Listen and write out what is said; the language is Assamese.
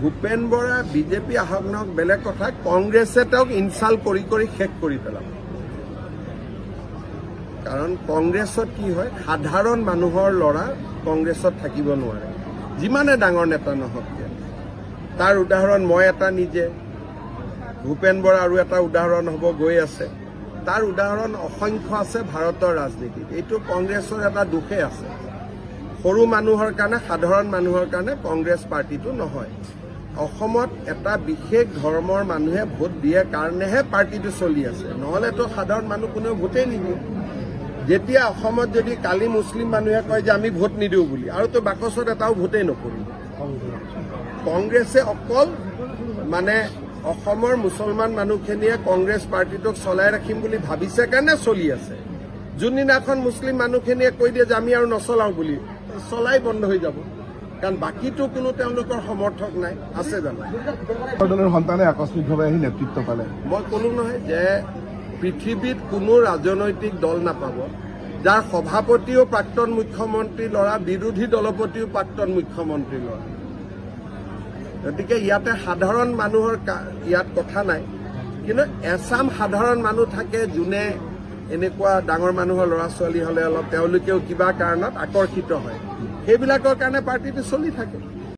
ভূপেন বৰা বিজেপি আহক নহওক বেলেগ কথা, কংগ্ৰেছে তেওঁক ইনচাল্ট কৰি শেষ কৰি পেলাব। কাৰণ কংগ্ৰেছত কি হয়, সাধাৰণ মানুহৰ ল'ৰা কংগ্ৰেছত থাকিব নোৱাৰে, যিমানে ডাঙৰ নেতা নহওক কিয়। তাৰ উদাহৰণ মই এটা নিজে, ভূপেন বৰা আৰু এটা উদাহৰণ হ'ব গৈ আছে। তাৰ উদাহৰণ অসংখ্য আছে ভাৰতৰ ৰাজনীতিত। এইটো কংগ্ৰেছৰ এটা দোষে আছে। সৰু মানুহৰ কাৰণে, সাধাৰণ মানুহৰ কাৰণে কংগ্ৰেছ পাৰ্টিটো নহয়। অসমত এটা বিশেষ ধৰ্মৰ মানুহে ভোট দিয়ে কাৰণেহে পাৰ্টিটো চলি আছে, নহ'লেতো সাধাৰণ মানুহ কোনেও ভোটেই নিদিয়ে। যেতিয়া অসমত যদি কালি মুছলিম মানুহে কয় যে আমি ভোট নিদিওঁ বুলি, আৰুতো বাকচত এটাও ভোটেই নকৰিব। কংগ্ৰেছে অকল মানে অসমৰ মুছলমান মানুহখিনিয়ে কংগ্ৰেছ পাৰ্টিটোক চলাই ৰাখিম বুলি ভাবিছে কাৰণে চলি আছে। যোনদিনাখন মুছলিম মানুহখিনিয়ে কৈ দিয়ে যে আমি আৰু নচলাওঁ বুলি, চলাই বন্ধ হৈ যাব। কাৰণ বাকীটো কোনো তেওঁলোকৰ সমৰ্থক নাই, আছে জানো? দলৰ সন্তানে আকস্মিকভাৱে আহি নেতৃত্ব পালে। মই ক'লো নহয় যে পৃথিৱীত কোনো ৰাজনৈতিক দল নাপাব যাৰ সভাপতিও প্ৰাক্তন মুখ্যমন্ত্ৰী ল'ৰা, বিৰোধী দলপতিও প্ৰাক্তন মুখ্যমন্ত্ৰী ল'ৰা। গতিকে ইয়াতে সাধাৰণ মানুহৰ ইয়াত কথা নাই, কিন্তু এচাম সাধাৰণ মানুহ থাকে যোনে এনেকুৱা ডাঙৰ মানুহৰ ল'ৰা ছোৱালী হ'লে অলপ তেওঁলোকেও কিবা কাৰণত আকৰ্ষিত হয়। সেইবিলাকৰ কাৰণে পাৰ্টিটো চলি থাকে।